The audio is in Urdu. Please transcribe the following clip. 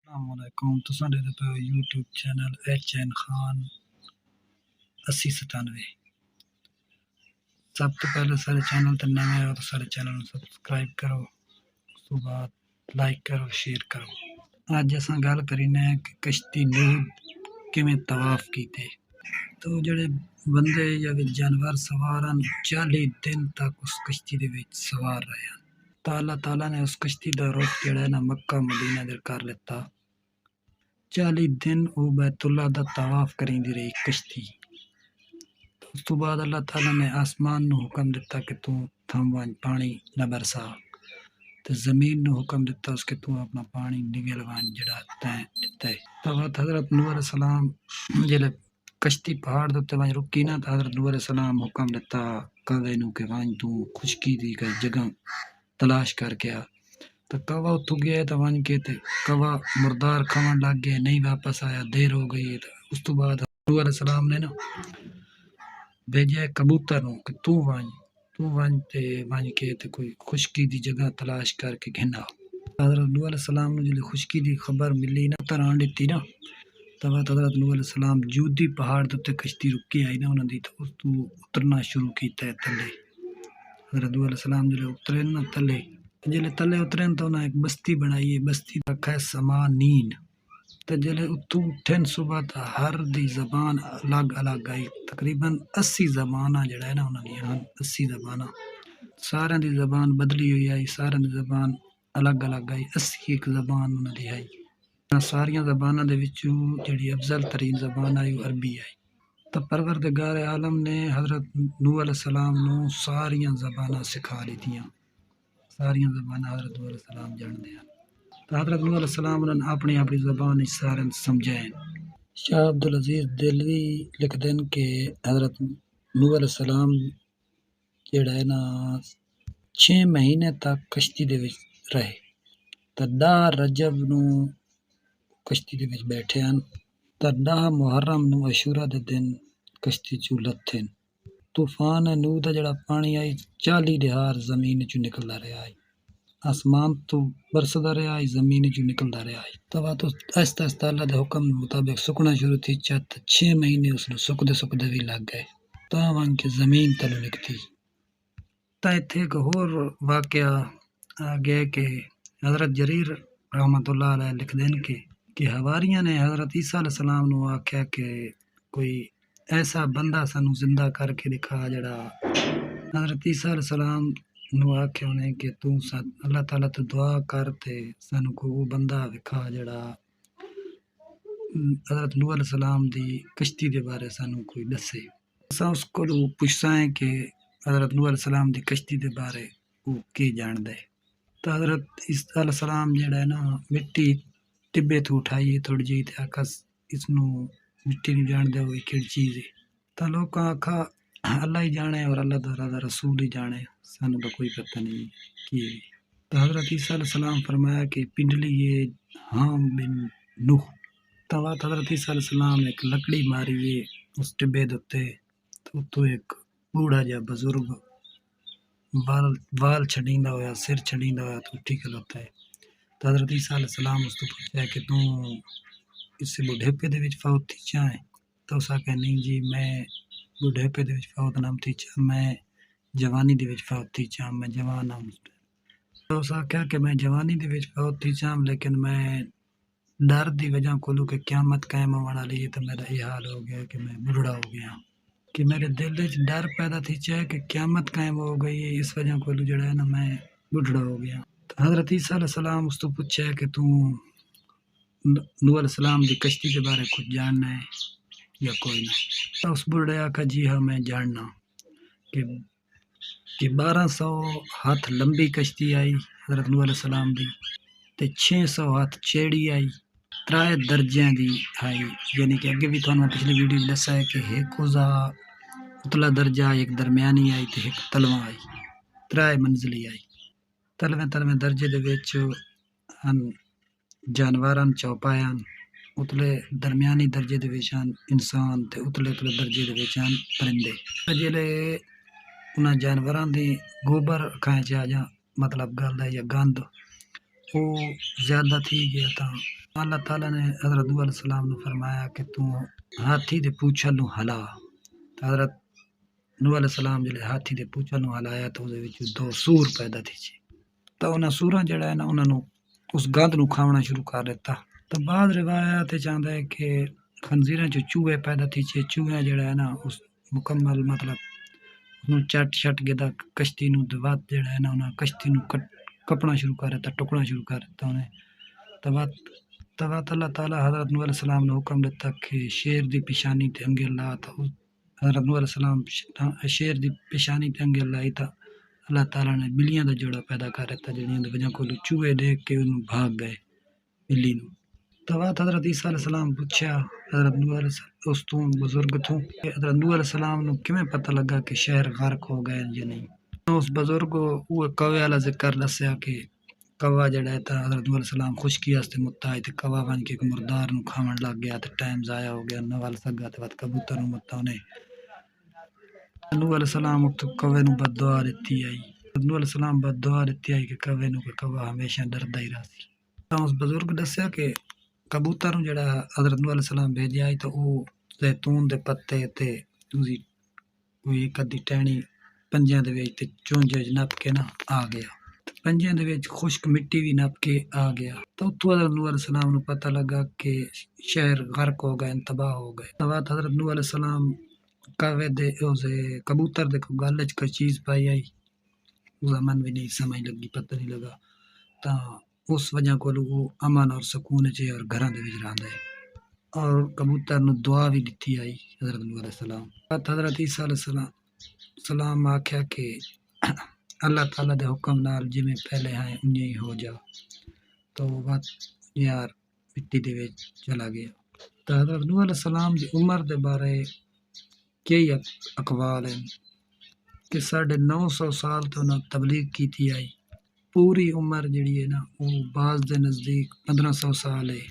السلام علیکم تو ساڈے دے پے YouTube channel H N Khan 8097 سب تو پہلے سارے چینل تے نویں ہو تو سارے چینل نوں سبسکرائب کرو، اس تو بعد لائک کرو، شیئر کرو۔ اج اساں گل کرینے کہ کشتی نوح کیویں طواف کیتے۔ تو جڑے بندے یا جانور سوار ہن 40 دن تک اس کشتی دے وچ سوار رہے ہن۔ تا اللہ تعالیٰ نے اس کشتی دا رخ جڑا ہے نا مکہ مدینہ دے کر لتا۔ 40 دن او بیت اللہ دا طواف کریندی رہی کشتی۔ اس تو بعد اللہ تعالیٰ نے آسمان نو حکم دیتا کہ تو تھم ونج پانی نہ برسا، تے زمین نو حکم دیتا اس کہ تو اپنا پانی نگل ونج جڑا تیں دتا ہے۔ تو بعد حضرت نوح علیہ السلام جلے کشتی پہاڑ دے تے ونج رکی نا، تو حضرت نوح علیہ السلام حکم دیتا کوے نو کہ ونج تو خشکی دی کوئی جگہ تلاش کر کے آ۔ تو کوا اتھو گیا تو ونج کے تے کوا مردار کھاون لگ گیا، نہیں واپس آیا، دیر ہو گئی۔ اس تو بعد نوح علیہ السلام نے نا بھیجا کبوتر نو کہ تو ونج تے ونج کے تے کوئی خشکی دی جگہ تلاش کر کے گھنا۔ حضرت نوح علیہ السلام نو جلے خشکی دی خبر ملی نا تران دتی نا، تو بعد حضرت نوح علیہ السلام جودی پہاڑ دے تے کشتی رکی آئی نا انہاں دی، تو اس تو اترنا شروع کیتا ہے تھلے۔ حضرت نوح علیہ السلام جلے اترے نا تھلے، جلے تھلے اترے تو انہاں ایک بستی بنائی ہے، بستی رکھا ہے سمانین۔ تے جلے اتو اٹھن صبح تا ہر دی زبان الگ الگ آئی، تقریباً 80 زباناں جڑا ہے نا انہاں دی 80 زباناں، سارے دی زبان بدلی ہوئی آئی، سارے دی زبان الگ الگ آئی، 80 ایک زبان انہاں دی آئی۔ ساریاں زباناں دے وچوں جڑی افضل ترین زبان آئی وہ عربی آئی۔ تو پروردگار عالم نے حضرت نوح علیہ السلام نو ساریاں زباناں سکھا دتیاں، ساریاں زباناں حضرت نوح علیہ السلام جانتے ہیں۔ تو حضرت نوح علیہ السلام نے اپنی اپنی زبان سارے سمجھائیں۔ شاہ عبدالعزیز دہلوی لکھتے ہیں کہ حضرت نوح علیہ السلام جڑا ہے نا 6 مہینے تک کشتی دے وچ رہے، تے 10 رجب نو کشتی دے وچ بیٹھے ہیں، تے 10 محرم نو عاشورہ دے دن کشتی چوں لتھے۔ طوفان نوح دا جڑا پانی آئی 40 دہار زمین چوں نکلدا رہیا ہے، آسمان تو برسدا رہیا ہے، زمین چوں نکلدا رہیا ہے۔ تو بعد آہستہ آہستہ اللہ دے حکم مطابق سکنا شروع تھی، 6 مہینے اس نوں سکدے بھی لگ گئے، تاں ون کے زمین تلوں نکتی۔ تا ایتھے ایک ہور واقعہ آ گیا کہ حضرت جریر رحمۃ اللہ علیہ لکھدے ہیں کہ حواریاں نے حضرت عیسیٰ علیہ السلام نو آکھیا کہ کوئی ایسا بندہ سانو زندہ کر کے دکھا جڑا۔ حضرت عیسیٰ علیہ السلام نو آکھیا انہیں کہ تو اللہ تعالیٰ تو دعا کر تے سانو کو وہ بندہ دکھا جڑا حضرت نوح علیہ السلام دی کشتی دے بارے سانو کوئی دسے۔ اساں اس کو پوچھساں ہیں کہ حضرت نوح علیہ السلام دی کشتی دے بارے وہ کی جاندا ہے۔ تو حضرت عیسیٰ علیہ السلام جڑا ہے نا مٹی ٹبے تو اٹھائی تھوڑی جی تے آکھا اس نو مٹی نو جان دے ہوئی کیڑی چیز ہے۔ تو لوکاں آکھا اللہ ہی جانے اور اللہ تعالیٰ دا رسول ہی جانے، سانو تو کوئی پتہ نہیں کی ہے۔ تو حضرت عیسیٰ علیہ السلام فرمایا کہ پنڈلی ہے حام بن نوح۔ تو بعد حضرت عیسیٰ علیہ السلام ایک لکڑی ماری ہے اس ٹبے دے تے، تو اتو ایک بوڑھا جا بزرگ وال چھڈیندا ہویا، سر چھڈیندا ہویا تو اٹھی کھلوتا ہے۔ تو حضرت عیسیٰ علیہ السلام اس تو پوچھا کہ تو اس بڑھیپے دے وچ فوت تھی چاہیں؟ تو اس آکھیا نہیں جی میں بڑھیپے دے وچ فوت نہ تھی چاہ، میں جوانی دے وچ فوت تھی چاہ، میں جوان ہاں۔ تو اس آکھیا کہ میں جوانی دے وچ فوت تھی چاہ لیکن میں ڈر دی وجہ کولوں کہ قیامت قائم ہون والی ہے، تو میرا یہ حال ہو گیا کہ میں بڑھڑا ہو گیا، کہ میرے دل وچ ڈر پیدا تھی چاہے کہ قیامت قائم ہو گئی ہے، اس وجہ کولوں جڑا ہے نا میں بڑھڑا ہو گیا۔ تو حضرت عیسیٰ علیہ السلام اس تو پوچھا کہ تو نوح علیہ السلام دی کشتی کے بارے کچھ جاننا ہے یا کوئی نہ؟ تو اس بڑھڑے آکھا جی ہاں میں جاننا کہ 1200 ہاتھ لمبی کشتی آئی حضرت نوح علیہ السلام دی، تے 600 ہاتھ چیڑی آئی، 3 درجیاں دی آئی، یعنی کہ اگے بھی تھانوں پچھلی ویڈیو دسا ہے کہ ایک اوزا اتلا درجہ، ایک درمیانی آئی تے ایک تلواں آئی، 3 منزلی آئی۔ تلویں درجے دے وچ جانوراں چوپایاں، اتلے درمیانی درجے دے وچ انسان تے اتلے درجے دے وچ پرندے۔ جلے انہاں جانوراں دی گوبر کھائیں چا جا مطلب گل ہے یا گند وہ زیادہ تھی گیا تھا اللہ تعالیٰ نے حضرت نوح علیہ السلام نے فرمایا کہ تو ہاتھی دے پوچھل نو ہلا حضرت نوح علیہ السلام جلے ہاتھی دے پوچھل نو ہلایا تو دے وچ دو سور پیدا تھی سی تو انہاں سوراں جڑا ہے نا انہاں نو اس گند نو کھاونا شروع کر دیتا تو بعد روایات چاہتا ہے کہ خنزیراں چ چوہے پیدا تھی سی چوہے جڑا ہے نا اس مکمل مطلب چٹ چھٹ کے کشتی نو بعد جڑا ہے نا انہاں کشتی نو کپنا شروع کر دیتا ٹکنا شروع کر دیتا انہیں تبات اللہ تعالیٰ حضرت نوح علیہ السلام نے حکم دیتا کہ شیر دی پیشانی تے انگل لا تا حضرت نوح علیہ السلام شیر دی پیشانی تے انگل لائی تا اللہ تعالیٰ نے بلیاں دا جوڑا پیدا کر دیتا جڑیاں دی وجہ کولو چوہے دیکھ کے انہوں بھاگ گئے بلی نو تبات حضرت عیسیٰ علیہ السلام پوچھا حضرت نوح علیہ السلام اس تو بزرگ تھو کہ حضرت نوح علیہ السلام نو کیویں پتہ لگا کہ شہر غرق ہو گئے یا نہیں اس بزرگ وہ کوے والا ذکر دسیا کہ کوا جڑا ہے تا حضرت نوح علیہ السلام خشکی واسطے متا ہے تے کوا بن کے مردار نو کھاون لگ گیا تے ٹائم ضائع ہو گیا نہ ول سگا تے وت کبوتر نو متا نے نوح علیہ السلام تو کوے نو بد دعا دتی آئی نوح علیہ السلام بد دعا دتی آئی کہ کوے نو کہ کوا ہمیشہ ڈردا ہی رہسی اس بزرگ دسیا کہ کبوتر نو جڑا حضرت نوح علیہ السلام بھیجیا آئی تو وہ زیتون دے پتے تے کوئی کدی ٹہنی پنجیاں دے وچ تے چونجے نپ کے نا آ گیا پنجیاں دے وچ خشک مٹی بھی نپ کے آ گیا تو اتوں حضرت نوح علیہ السلام نو پتہ لگا کہ شہر غرق ہو گئے تباہ ہو گئے بعد حضرت نوح علیہ السلام کوے دے کبوتر دے گل وچ کوئی چیز پائی آئی اس من بھی نہیں سمجھ لگی پتہ نہیں لگا تا اس وجہ کو وہ امن اور سکون چ اور گھراں دے وچ رہندا ہے اور کبوتر نو دعا بھی دتی آئی حضرت نوح علیہ السلام حضرت عیسیٰ علیہ السلام آکھیا کہ اللہ تعالیٰ دے حکم نال جویں پہلے ہیں انجے ہی ہو جا تو بات یار مٹی دے وچ چلا گیا تو حضرت نوح علیہ السلام دی عمر دے بارے کئی اقوال ہیں کہ 950 سال تو انہاں تبلیغ کیتی آئی پوری عمر جڑی ہے نا وہ بعض دے نزدیک 1500 سال ہے